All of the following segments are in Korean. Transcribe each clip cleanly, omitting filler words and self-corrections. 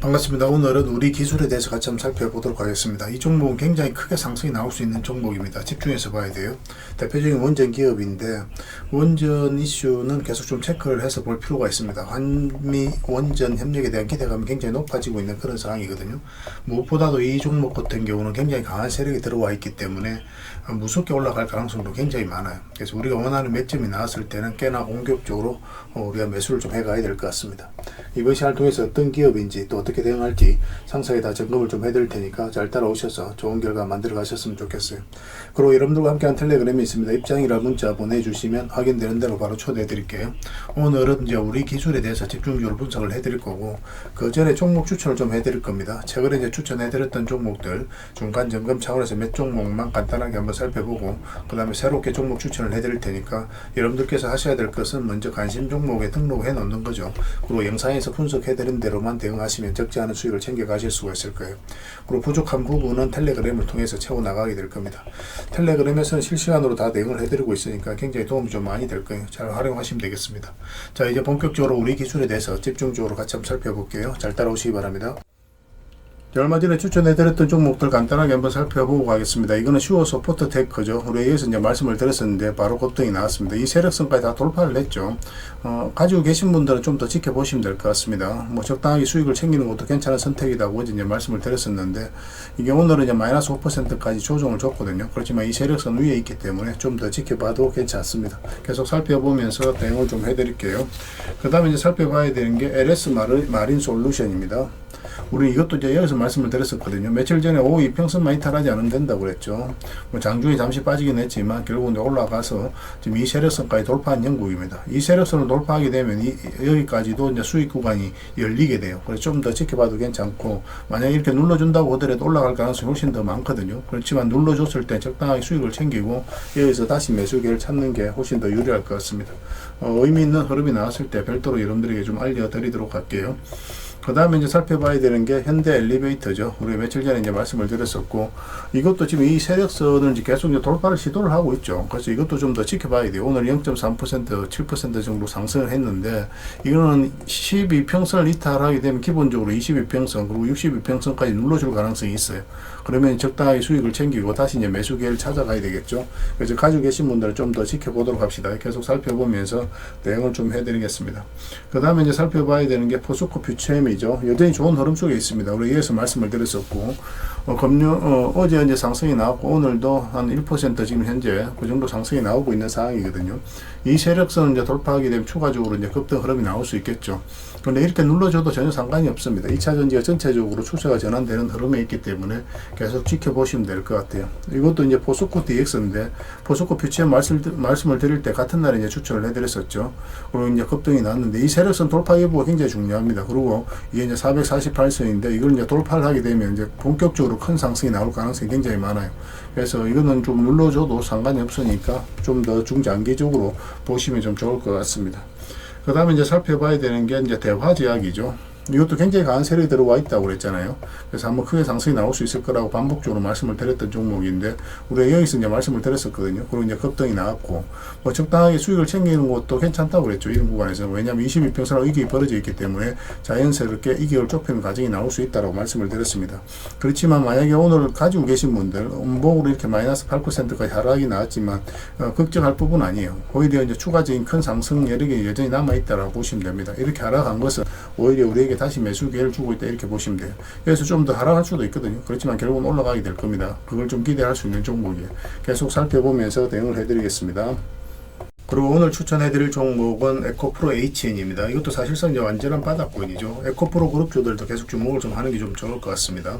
반갑습니다. 오늘은 우리 기술에 대해서 같이 한번 살펴보도록 하겠습니다. 이 종목은 굉장히 크게 상승이 나올 수 있는 종목입니다. 집중해서 봐야 돼요. 대표적인 원전 기업인데 원전 이슈는 계속 좀 체크를 해서 볼 필요가 있습니다. 한미 원전 협력에 대한 기대감이 굉장히 높아지고 있는 그런 상황이거든요. 무엇보다도 이 종목 같은 경우는 굉장히 강한 세력이 들어와 있기 때문에 무섭게 올라갈 가능성도 굉장히 많아요. 그래서 우리가 원하는 매점이 나왔을 때는 꽤나 공격적으로 우리가 매수를 좀 해가야 될 것 같습니다. 이번 시간을 통해서 어떤 기업인지 또 어떻게 대응할지 상세히 다 점검을 좀 해드릴 테니까 잘 따라오셔서 좋은 결과 만들어 가셨으면 좋겠어요. 그리고 여러분들과 함께한 텔레그램이 있습니다. 입장이라 문자 보내주시면 확인되는 대로 바로 초대해 드릴게요. 오늘은 이제 우리 기술에 대해서 집중적으로 분석을 해드릴 거고 그 전에 종목 추천을 좀 해드릴 겁니다. 최근에 이제 추천해드렸던 종목들 중간 점검 차원에서 몇 종목만 간단하게 한번 살펴보고 그 다음에 새롭게 종목 추천을 해드릴 테니까 여러분들께서 하셔야 될 것은 먼저 관심 종목에 등록해 놓는 거죠. 그리고 영상에서 분석해드린 대로만 대응하시면 적지 않은 수익을 챙겨 가실 수가 있을 거예요. 그리고 부족한 부분은 텔레그램을 통해서 채워나가게 될 겁니다. 텔레그램에서는 실시간으로 다 대응을 해드리고 있으니까 굉장히 도움이 좀 많이 될 거예요. 잘 활용하시면 되겠습니다. 자, 이제 본격적으로 우리 기술에 대해서 집중적으로 같이 한번 살펴볼게요. 잘 따라오시기 바랍니다. 얼마 전에 추천해드렸던 종목들 간단하게 한번 살펴보고 가겠습니다. 이거는 슈어 소포트 테크죠. 우리 여기서 이제 말씀을 드렸었는데 바로 급등이 나왔습니다. 이 세력선까지 다 돌파를 했죠. 가지고 계신 분들은 좀 더 지켜보시면 될 것 같습니다. 뭐 적당하게 수익을 챙기는 것도 괜찮은 선택이라고 이제 말씀을 드렸었는데 이게 오늘은 이제 마이너스 5%까지 조정을 줬거든요. 그렇지만 이 세력선 위에 있기 때문에 좀 더 지켜봐도 괜찮습니다. 계속 살펴보면서 대응을 좀 해드릴게요. 그 다음에 이제 살펴봐야 되는 게 LS 마린 솔루션입니다. 우리 이것도 이제 여기서 말씀을 드렸었거든요. 며칠 전에 5 이평선만 이탈하지 않으면 된다고 그랬죠. 뭐 장중에 잠시 빠지긴 했지만 결국은 올라가서 지금 이 세력선까지 돌파한 형국입니다. 이 세력선을 돌파하게 되면 여기까지도 이제 수익 구간이 열리게 돼요. 그래서 좀 더 지켜봐도 괜찮고 만약에 이렇게 눌러준다고 하더라도 올라갈 가능성이 훨씬 더 많거든요. 그렇지만 눌러줬을 때 적당하게 수익을 챙기고 여기서 다시 매수 기회를 찾는 게 훨씬 더 유리할 것 같습니다. 의미 있는 흐름이 나왔을 때 별도로 여러분들에게 좀 알려드리도록 할게요. 그 다음에 이제 살펴봐야 되는 게 현대 엘리베이터죠. 우리 며칠 전에 이제 말씀을 드렸었고, 이것도 지금 이 세력선을 이제 계속 이제 돌파를 시도를 하고 있죠. 그래서 이것도 좀 더 지켜봐야 돼요. 오늘 0.3%, 7% 정도 상승을 했는데, 이거는 12평선을 이탈하게 되면 기본적으로 22평선, 그리고 62평선까지 눌러줄 가능성이 있어요. 그러면 적당하게 수익을 챙기고 다시 이제 매수 기회를 찾아가야 되겠죠. 그래서 가지고 계신 분들은 좀 더 지켜보도록 합시다. 계속 살펴보면서 대응을 좀 해드리겠습니다. 그 다음에 이제 살펴봐야 되는 게 포스코 퓨처엠이죠. 여전히 좋은 흐름 속에 있습니다. 우리 위에서 말씀을 드렸었고, 어제 이제 상승이 나왔고, 오늘도 한 1% 지금 현재 그 정도 상승이 나오고 있는 상황이거든요. 이 세력선을 이제 돌파하게 되면 추가적으로 이제 급등 흐름이 나올 수 있겠죠. 그런데 이렇게 눌러줘도 전혀 상관이 없습니다. 2차 전지가 전체적으로 추세가 전환되는 흐름에 있기 때문에 계속 지켜보시면 될 것 같아요. 이것도 이제 포스코 DX인데, 포스코 퓨처엠 말씀을 드릴 때 같은 날에 이제 추천을 해드렸었죠. 그리고 이제 급등이 나왔는데, 이 세력선 돌파 여부가 굉장히 중요합니다. 그리고 이게 이제 448선인데, 이걸 이제 돌파를 하게 되면 이제 본격적으로 큰 상승이 나올 가능성이 굉장히 많아요. 그래서 이거는 좀 눌러줘도 상관이 없으니까 좀 더 중장기적으로 보시면 좀 좋을 것 같습니다. 그 다음에 이제 살펴봐야 되는 게 이제 대화제약이죠. 이것도 굉장히 강한 세력이 들어와 있다고 그랬잖아요. 그래서 한번 크게 상승이 나올 수 있을 거라고 반복적으로 말씀을 드렸던 종목인데, 우리가 여기서 이제 말씀을 드렸었거든요. 그리고 이제 급등이 나왔고, 뭐 적당하게 수익을 챙기는 것도 괜찮다고 그랬죠. 이런 구간에서. 왜냐하면 22평선하고 이격이 벌어져 있기 때문에 자연스럽게 이격을 좁히는 과정이 나올 수 있다고 말씀을 드렸습니다. 그렇지만 만약에 오늘 가지고 계신 분들, 음봉으로 이렇게 마이너스 8%까지 하락이 나왔지만, 걱정할 부분 아니에요. 오히려 이제 추가적인 큰 상승 여력이 여전히 남아있다라고 보시면 됩니다. 이렇게 하락한 것은 오히려 우리에게 다시 매수 기회를 주고 있다 이렇게 보시면 돼요. 그래서 좀 더 하락할 수도 있거든요. 그렇지만 결국은 올라가게 될 겁니다. 그걸 좀 기대할 수 있는 종목이에요. 계속 살펴보면서 대응을 해드리겠습니다. 그리고 오늘 추천해드릴 종목은 에코프로 HN입니다. 이것도 사실상 이제 완전한 바닥권이죠. 에코프로 그룹주들도 계속 주목을 좀 하는 게 좀 좋을 것 같습니다.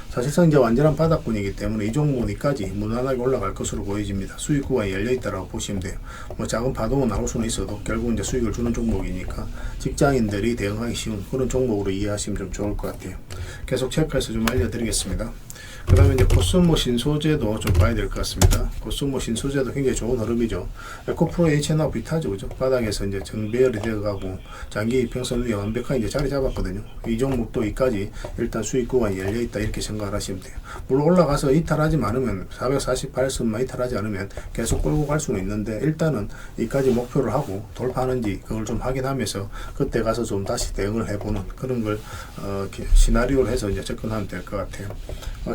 사실상 이제 완전한 바닥권이기 때문에 이 종목까지 무난하게 올라갈 것으로 보여집니다. 수익 구간이 열려있다라고 보시면 돼요. 뭐 작은 파동은 나올 수는 있어도 결국 이제 수익을 주는 종목이니까 직장인들이 대응하기 쉬운 그런 종목으로 이해하시면 좀 좋을 것 같아요. 계속 체크해서 좀 알려드리겠습니다. 그 다음에 이제 코스모 신소재도 좀 봐야 될 것 같습니다. 코스모 신소재도 굉장히 좋은 흐름이죠. 에코프로 H나 비타죠, 그죠? 바닥에서 이제 정배열이 되어가고 장기 이평선 위에 완벽하게 이제 자리 잡았거든요. 이 종목도 여기까지 일단 수익 구간이 열려 있다 이렇게 생각을 하시면 돼요. 물론 올라가서 이탈하지 않으면 448선만 이탈하지 않으면 계속 끌고 갈 수는 있는데 일단은 이까지 목표를 하고 돌파하는지 그걸 좀 확인하면서 그때 가서 좀 다시 대응을 해보는 그런 걸 시나리오를 해서 이제 접근하면 될 것 같아요.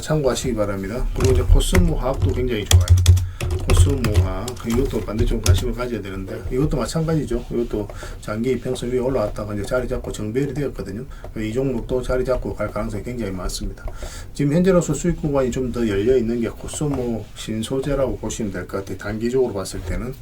참고하시기 바랍니다. 그리고 이제 코스모화학도 굉장히 좋아요. 코스모화 이것도 반드시 좀 관심을 가져야 되는데 이것도 마찬가지죠. 이것도 장기 이평선 위에 올라왔다가 이제 자리 잡고 정배열이 되었거든요. 이 종목도 자리 잡고 갈 가능성이 굉장히 많습니다. 지금 현재로서 수익 구간이 좀 더 열려 있는 게 코스모 신소재라고 보시면 될 것 같아요. 단기적으로 봤을 때는.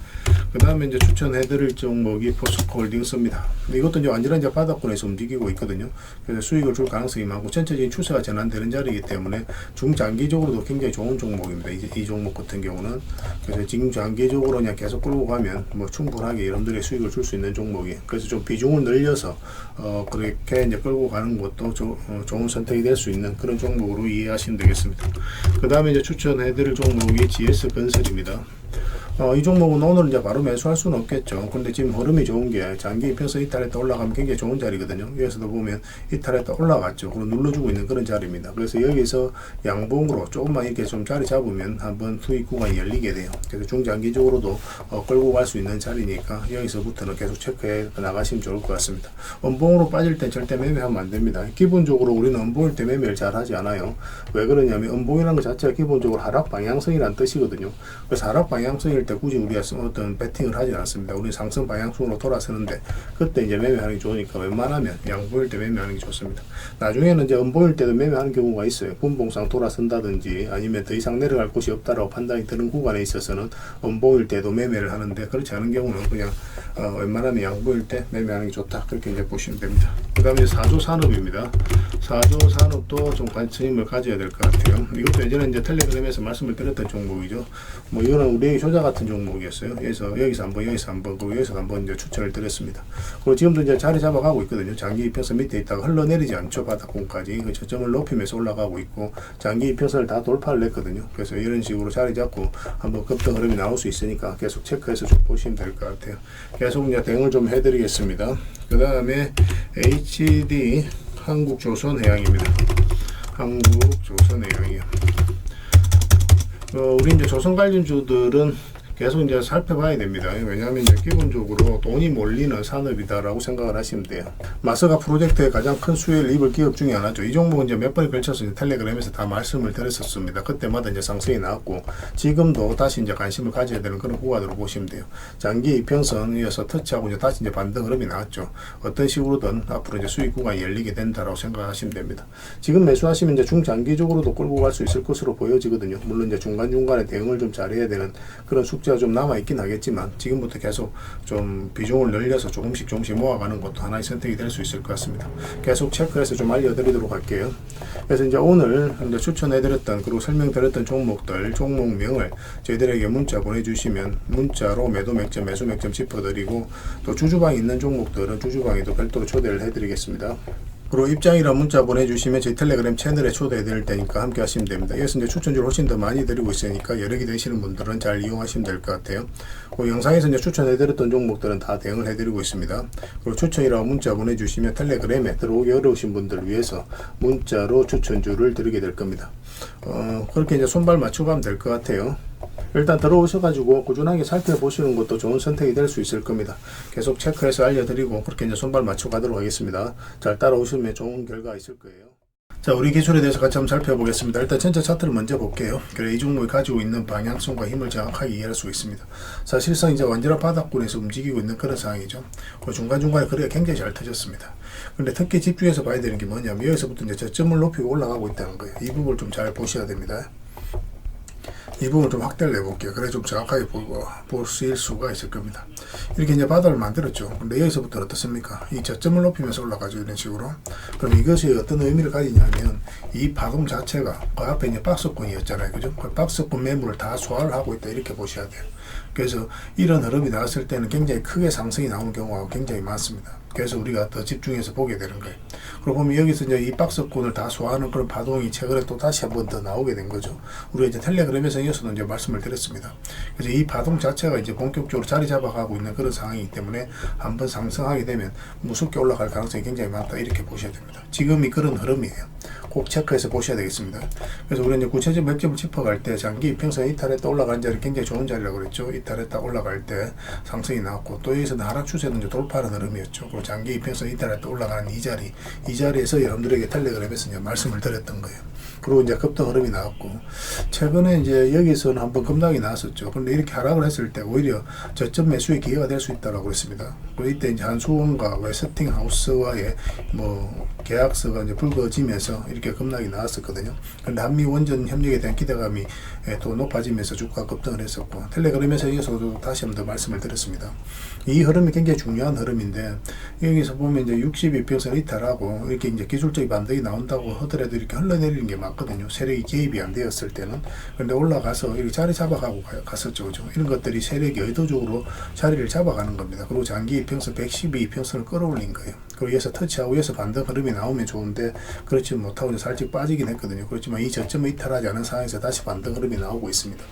그 다음에 이제 추천해드릴 종목이 포스코 홀딩스입니다. 이것도 이제 완전한 이제 바닥권에서 움직이고 있거든요. 그래서 수익을 줄 가능성이 많고 전체적인 추세가 전환되는 자리이기 때문에 중장기적으로도 굉장히 좋은 종목입니다. 이제 이 종목 같은 경우는 그래서 지금 장기적으로 그냥 계속 끌고 가면 뭐 충분하게 여러분들의 수익을 줄 수 있는 종목이. 그래서 좀 비중을 늘려서 그렇게 이제 끌고 가는 것도 좋은 선택이 될 수 있는 그런 종목으로 이해하시면 되겠습니다. 그 다음에 이제 추천해드릴 종목이 GS 건설입니다. 이 종목은 오늘 이제 바로 매수할 수는 없겠죠. 근데 지금 흐름이 좋은 게 장기 이평선 이탈했다 올라가면 굉장히 좋은 자리거든요. 여기서도 보면 이탈했다 올라갔죠. 그리고 눌러주고 있는 그런 자리입니다. 그래서 여기서 양봉으로 조금만 이렇게 좀 자리 잡으면 한번 수익 구간이 열리게 돼요. 그래서 중장기적으로도 끌고 갈 수 있는 자리니까 여기서부터는 계속 체크해 나가시면 좋을 것 같습니다. 음봉으로 빠질 땐 절대 매매하면 안 됩니다. 기본적으로 우리는 음봉일 때 매매를 잘 하지 않아요. 왜 그러냐면 음봉이라는 것 자체가 기본적으로 하락 방향성이라는 뜻이거든요. 그래서 하락 방향성일 때 굳이 우리가 어떤 배팅을 하지 않습니다. 우리 상승 방향성으로 돌아서는데 그때 이제 매매하는 게 좋으니까 웬만하면 양보일 때 매매하는 게 좋습니다. 나중에는 이제 음보일 때도 매매하는 경우가 있어요. 분봉상 돌아선다든지 아니면 더 이상 내려갈 곳이 없다라고 판단이 드는 구간에 있어서는 음보일 때도 매매를 하는데 그렇지 않은 경우는 그냥 웬만하면 양보일 때 매매하는 게 좋다 그렇게 이제 보시면 됩니다. 그 다음에 4조 산업입니다. 4조 산업도 좀 관심을 가져야 될 것 같아요. 이것도 예전에 이제 텔레그램에서 말씀을 드렸던 종목이죠. 뭐 이거는 우리의 효자 같은 종목이었어요. 그래서 여기서 한번 그리고 여기서 한번 이제 추천을 드렸습니다. 그리고 지금도 이제 자리 잡아가고 있거든요. 장기 이평선 밑에 있다가 흘러내리지 않죠. 바닥권까지 그 저점을 높이면서 올라가고 있고 장기 이평선을 다 돌파를 했거든요. 그래서 이런 식으로 자리 잡고 한번 급등 흐름이 나올 수 있으니까 계속 체크해서 좀 보시면 될 것 같아요. 계속 이제 대응을 좀 해드리겠습니다. 그 다음에 HD 한국조선해양입니다. 한국조선해양이요. 우리 이제 조선 관련주들은 계속 이제 살펴봐야 됩니다. 왜냐하면 이제 기본적으로 돈이 몰리는 산업이다라고 생각을 하시면 돼요. 마스가 프로젝트의 가장 큰 수혜를 입을 기업 중에 하나죠. 이 종목은 이제 몇 번에 걸쳐서 이제 텔레그램에서 다 말씀을 드렸었습니다. 그때마다 이제 상승이 나왔고 지금도 다시 이제 관심을 가져야 되는 그런 구간으로 보시면 돼요. 장기 이평선이어서 터치하고 이제 다시 이제 반등 흐름이 나왔죠. 어떤 식으로든 앞으로 이제 수익 구간이 열리게 된다라고 생각하시면 됩니다. 지금 매수하시면 이제 중장기적으로도 끌고 갈 수 있을 것으로 보여지거든요. 물론 이제 중간중간에 대응을 좀 잘해야 되는 그런 숙제가 좀 남아있긴 하겠지만 지금부터 계속 좀 비중을 늘려서 조금씩 모아가는 것도 하나의 선택이 될 수 있을 것 같습니다. 계속 체크해서 좀 알려드리도록 할게요. 그래서 이제 오늘 이제 추천해드렸던 그리고 설명드렸던 종목들 종목명을 저희들에게 문자 보내주시면 문자로 매도 맥점 매수 맥점 짚어드리고 또 주주방에 있는 종목들은 주주방에도 별도로 초대를 해드리겠습니다. 그리고 입장이라 문자 보내주시면 저희 텔레그램 채널에 초대해 드릴 테니까 함께 하시면 됩니다. 여기서 이제 추천주를 훨씬 더 많이 드리고 있으니까 여러 개 되시는 분들은 잘 이용하시면 될 것 같아요. 그 영상에서 이제 추천해 드렸던 종목들은 다 대응을 해 드리고 있습니다. 그리고 추천이라고 문자 보내주시면 텔레그램에 들어오기 어려우신 분들을 위해서 문자로 추천주를 드리게 될 겁니다. 그렇게 이제 손발 맞추고 가면 될 것 같아요. 일단 들어오셔가지고 꾸준하게 살펴보시는 것도 좋은 선택이 될 수 있을 겁니다. 계속 체크해서 알려드리고 그렇게 이제 손발 맞춰 가도록 하겠습니다. 잘 따라오시면 좋은 결과 있을 거예요. 자, 우리 기술에 대해서 같이 한번 살펴보겠습니다. 일단 전체 차트를 먼저 볼게요. 그래 이 종목이 가지고 있는 방향성과 힘을 정확하게 이해할 수 있습니다. 사실상 이제 완전한 바닥권에서 움직이고 있는 그런 상황이죠. 그 중간중간에 거래가 굉장히 잘 터졌습니다. 근데 특히 집중해서 봐야 되는 게 뭐냐면 여기서부터 이제 저점을 높이고 올라가고 있다는 거예요. 이 부분을 좀 잘 보셔야 됩니다. 이 부분 좀 확대를 해볼게요. 그래 좀 정확하게 보실 수가 있을 겁니다. 이렇게 이제 바닥을 만들었죠. 근데 여기서부터 어떻습니까? 이 저점을 높이면서 올라가죠. 이런 식으로. 그럼 이것이 어떤 의미를 가지냐면 이 파동 자체가 그 앞에 이제 박스권이었잖아요. 그죠? 그 박스권 매물을 다 소화를 하고 있다. 이렇게 보셔야 돼요. 그래서 이런 흐름이 나왔을 때는 굉장히 크게 상승이 나오는 경우가 굉장히 많습니다. 그래서 우리가 더 집중해서 보게 되는 거예요. 그리고 보면 여기서 이제 이 박스권을 다 소화하는 그런 파동이 최근에 또 다시 한번 더 나오게 된 거죠. 우리가 이제 텔레그램에서 이어서도 이제 말씀을 드렸습니다. 그래서 이 파동 자체가 이제 본격적으로 자리 잡아가고 있는 그런 상황이기 때문에 한번 상승하게 되면 무섭게 올라갈 가능성이 굉장히 많다, 이렇게 보셔야 됩니다. 지금이 그런 흐름이에요. 꼭 체크해서 보셔야 되겠습니다. 그래서 우리가 이제 구체적 맥점을 짚어갈 때 장기 이평선 이탈했다 올라가는 자리 굉장히 좋은 자리라고 그랬죠. 이탈했다 올라갈 때 상승이 나왔고, 또 여기서는 하락 추세는 이제 돌파하는 흐름이었죠. 그리고 장기 이평선 이탈했다 올라가는 이 자리에서 여러분들에게 텔레그램에서 이제 말씀을 드렸던 거예요. 그리고 이제 급등 흐름이 나왔고, 최근에 이제 여기서는 한번 급락이 나왔었죠. 그런데 이렇게 하락을 했을 때 오히려 저점 매수의 기회가 될 수 있다고 했습니다. 그리고 이때 이제 한수원과 웨스팅하우스와의 계약서가 이제 불거지면서 이렇게 급락이 나왔었거든요. 그런데 한미 원전 협력에 대한 기대감이 또 높아지면서 주가 급등을 했었고, 텔레그램에서 이어서도 다시 한번 더 말씀을 드렸습니다. 이 흐름이 굉장히 중요한 흐름인데, 여기서 보면 이제 62평선 이탈하고 이렇게 이제 기술적인 반등이 나온다고 하더라도 이렇게 흘러내리는 게 맞거든요. 세력이 개입이 안 되었을 때는. 그런데 올라가서 이렇게 자리 잡아가고 갔었죠. 그죠? 이런 것들이 세력이 의도적으로 자리를 잡아가는 겁니다. 그리고 장기 이평선 112평선을 끌어올린 거예요. 그리고 여기서 터치하고 여기서 반등 흐름이 나오면 좋은데, 그렇지 못하고 이제 살짝 빠지긴 했거든요. 그렇지만 이 저점을 이탈하지 않은 상황에서 다시 반등 흐름이 나오고 있습니다.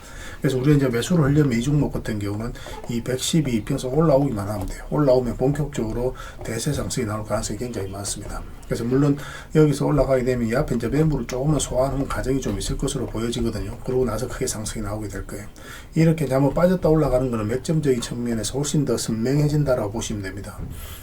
그래서 우리가 이제 매수를 하려면 이 종목 같은 경우는 이 112평선 올라오기만 하면 돼요. 올라오면 본격적으로 대세 상승이 나올 가능성이 굉장히 많습니다. 그래서 물론 여기서 올라가게 되면 이 앞에 이제 매물을 조금만 소화하는 과정이 좀 있을 것으로 보여지거든요. 그러고 나서 크게 상승이 나오게 될 거예요. 이렇게 한번 빠졌다 올라가는 것은 맥점적인 측면에서 훨씬 더 선명해진다라고 보시면 됩니다.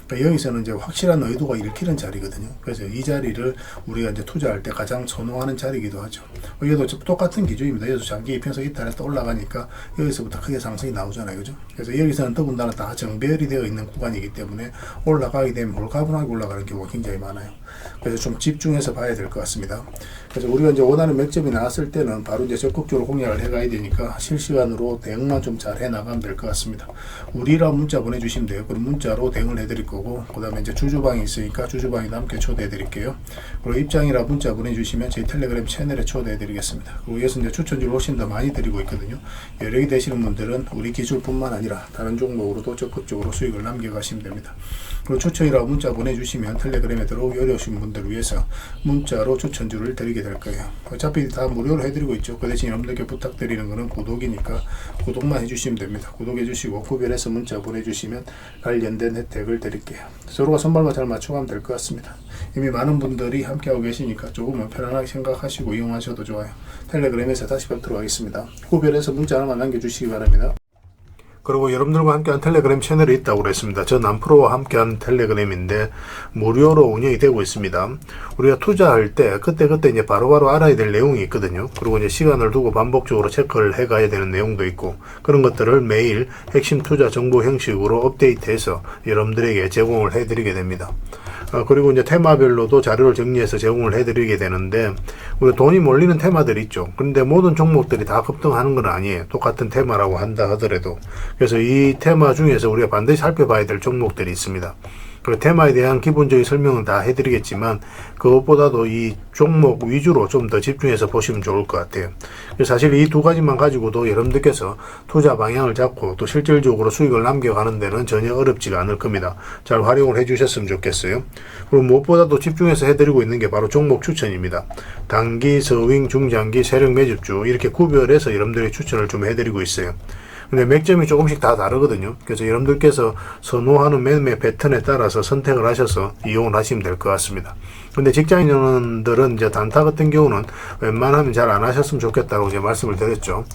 그러니까 여기서는 이제 확실한 의도가 읽히는 자리거든요. 그래서 이 자리를 우리가 이제 투자할 때 가장 선호하는 자리이기도 하죠. 이것도 똑같은 기준입니다. 여기서 장기 이평선 이탈해서 올라가니까 여기서부터 크게 상승이 나오잖아요. 그죠? 그래서 여기서는 더군다나 다 정배열이 되어 있는 구간이기 때문에 올라가게 되면 홀가분하게 올라가는 경우가 굉장히 많아요. 그래서 좀 집중해서 봐야 될 것 같습니다. 그래서 우리가 이제 원하는 맥점이 나왔을 때는 바로 이제 적극적으로 공략을 해가야 되니까 실시간으로 대응만 좀 잘 해나가면 될 것 같습니다. 우리라 문자 보내주시면 돼요. 그럼 문자로 대응을 해드릴 거고, 그 다음에 이제 주주방이 있으니까 주주방에도 함께 초대해드릴게요. 그리고 입장이라 문자 보내주시면 저희 텔레그램 채널에 초대해드리겠습니다. 그리고 여기서 이제 추천주를 훨씬 더 많이 드리고 있거든요. 여력이 되시는 분들은 우리 기술뿐만 아니라 다른 종목으로도 적극적으로 수익을 남겨가시면 됩니다. 그리고 추천이라고 문자 보내주시면 텔레그램에 들어오기 어려우신 분들을 위해서 문자로 추천주를 드리게 될 거예요. 어차피 다 무료로 해드리고 있죠. 그 대신 여러분들께 부탁드리는 거는 구독이니까 구독만 해주시면 됩니다. 구독해주시고 구별해서 문자 보내주시면 관련된 혜택을 드릴게요. 서로가 손발만 잘 맞춰가면 될 것 같습니다. 이미 많은 분들이 함께하고 계시니까 조금은 편안하게 생각하시고 이용하셔도 좋아요. 텔레그램에서 다시 뵙도록 하겠습니다. 구별해서 문자 하나만 남겨주시기 바랍니다. 그리고 여러분들과 함께한 텔레그램 채널이 있다고 그랬습니다. 저 남프로와 함께한 텔레그램인데 무료로 운영이 되고 있습니다. 우리가 투자할 때 그때 이제 바로바로 알아야 될 내용이 있거든요. 그리고 이제 시간을 두고 반복적으로 체크를 해가야 되는 내용도 있고, 그런 것들을 매일 핵심 투자 정보 형식으로 업데이트해서 여러분들에게 제공을 해드리게 됩니다. 그리고 이제 테마별로도 자료를 정리해서 제공을 해드리게 되는데, 우리 돈이 몰리는 테마들이 있죠. 그런데 모든 종목들이 다 급등하는 건 아니에요. 똑같은 테마라고 한다 하더라도. 그래서 이 테마 중에서 우리가 반드시 살펴봐야 될 종목들이 있습니다. 그 테마에 대한 기본적인 설명은 다 해드리겠지만, 그것보다도 이 종목 위주로 좀 더 집중해서 보시면 좋을 것 같아요. 사실 이 두 가지만 가지고도 여러분들께서 투자 방향을 잡고 또 실질적으로 수익을 남겨가는 데는 전혀 어렵지가 않을 겁니다. 잘 활용을 해주셨으면 좋겠어요. 그리고 무엇보다도 집중해서 해드리고 있는 게 바로 종목 추천입니다. 단기, 서윙, 중장기, 세력 매집주 이렇게 구별해서 여러분들이 추천을 좀 해드리고 있어요. 근데 맥점이 조금씩 다 다르거든요. 그래서 여러분들께서 선호하는 매매 패턴에 따라서 선택을 하셔서 이용을 하시면 될 것 같습니다. 근데 직장인들은 이제 단타 같은 경우는 웬만하면 잘 안 하셨으면 좋겠다고 이제 말씀을 드렸죠.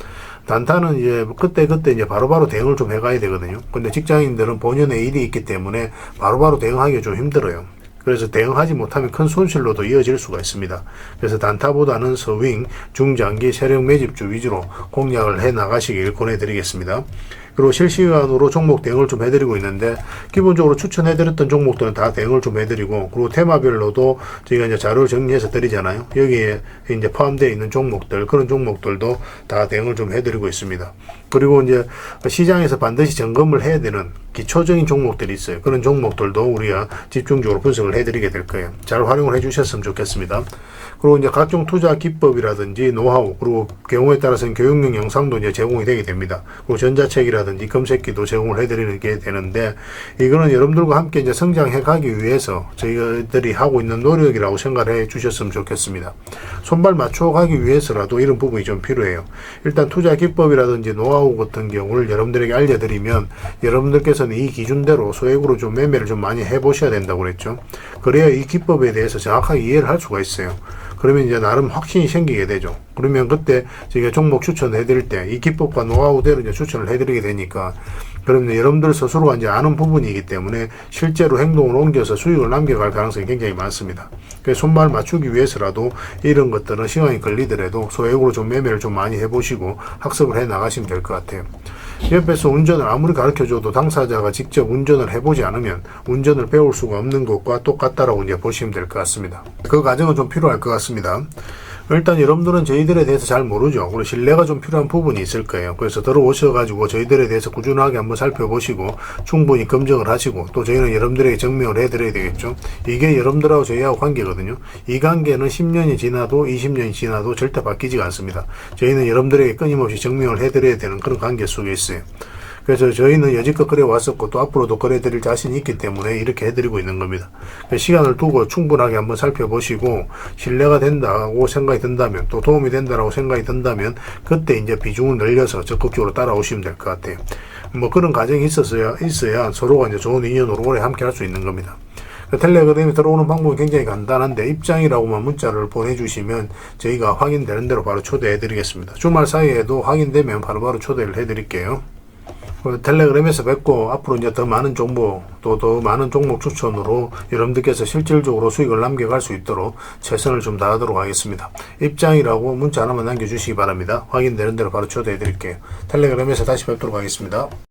단타는 이제 그때 이제 바로바로 대응을 좀 해가야 되거든요. 근데 직장인들은 본연의 일이 있기 때문에 바로바로 대응하기가 좀 힘들어요. 그래서 대응하지 못하면 큰 손실로도 이어질 수가 있습니다. 그래서 단타보다는 서윙, 중장기, 세력 매집주 위주로 공략을 해 나가시길 권해드리겠습니다. 그리고 실시간으로 종목 대응을 좀 해드리고 있는데, 기본적으로 추천해드렸던 종목들은 다 대응을 좀 해드리고, 그리고 테마별로도 저희가 이제 자료를 정리해서 드리잖아요. 여기에 이제 포함되어 있는 종목들, 그런 종목들도 다 대응을 좀 해드리고 있습니다. 그리고 이제 시장에서 반드시 점검을 해야 되는 기초적인 종목들이 있어요. 그런 종목들도 우리가 집중적으로 분석을 해드리게 될 거예요. 잘 활용을 해주셨으면 좋겠습니다. 그리고 이제 각종 투자 기법이라든지 노하우, 그리고 경우에 따라서는 교육용 영상도 이제 제공이 되게 됩니다. 그리고 전자책이라든지 링크라든지 검색기도 제공을 해드리는 게 되는데, 이거는 여러분들과 함께 이제 성장해 가기 위해서 저희들이 하고 있는 노력이라고 생각해 주셨으면 좋겠습니다. 손발 맞춰 가기 위해서라도 이런 부분이 좀 필요해요. 일단 투자 기법이라든지 노하우 같은 경우를 여러분들에게 알려드리면, 여러분들께서는 이 기준대로 소액으로 좀 매매를 좀 많이 해보셔야 된다고 그랬죠. 그래야 이 기법에 대해서 정확하게 이해를 할 수가 있어요. 그러면 이제 나름 확신이 생기게 되죠. 그러면 그때 저희가 종목 추천해 드릴 때 이 기법과 노하우대로 이제 추천을 해 드리게 되니까, 그러면 여러분들 스스로가 이제 아는 부분이기 때문에 실제로 행동을 옮겨서 수익을 남겨갈 가능성이 굉장히 많습니다. 그래서 손발 맞추기 위해서라도 이런 것들은 시간이 걸리더라도 소액으로 좀 매매를 좀 많이 해보시고 학습을 해 나가시면 될 것 같아요. 옆에서 운전을 아무리 가르쳐줘도 당사자가 직접 운전을 해보지 않으면 운전을 배울 수가 없는 것과 똑같다라고 이제 보시면 될 것 같습니다. 그 과정은 좀 필요할 것 같습니다. 일단 여러분들은 저희들에 대해서 잘 모르죠. 그리고 신뢰가 좀 필요한 부분이 있을 거예요. 그래서 들어오셔가지고 저희들에 대해서 꾸준하게 한번 살펴보시고 충분히 검증을 하시고, 또 저희는 여러분들에게 증명을 해드려야 되겠죠. 이게 여러분들하고 저희하고 관계거든요. 이 관계는 10년이 지나도 20년이 지나도 절대 바뀌지가 않습니다. 저희는 여러분들에게 끊임없이 증명을 해드려야 되는 그런 관계 속에 있어요. 그래서 저희는 여지껏 그래 왔었고 또 앞으로도 그래 드릴 자신이 있기 때문에 이렇게 해드리고 있는 겁니다. 시간을 두고 충분하게 한번 살펴보시고 신뢰가 된다고 생각이 든다면, 또 도움이 된다고 생각이 든다면 그때 이제 비중을 늘려서 적극적으로 따라오시면 될 것 같아요. 뭐 그런 과정이 있어야 서로가 이제 좋은 인연으로 오래 함께 할 수 있는 겁니다. 텔레그램에 들어오는 방법이 굉장히 간단한데, 입장이라고만 문자를 보내주시면 저희가 확인되는 대로 바로 초대해 드리겠습니다. 주말 사이에도 확인되면 바로바로 초대를 해 드릴게요. 텔레그램에서 뵙고, 앞으로 이제 더 많은 정보, 또 더 많은 종목 추천으로 여러분들께서 실질적으로 수익을 남겨갈 수 있도록 최선을 좀 다하도록 하겠습니다. 입장이라고 문자 하나만 남겨주시기 바랍니다. 확인되는 대로 바로 초대해 드릴게요. 텔레그램에서 다시 뵙도록 하겠습니다.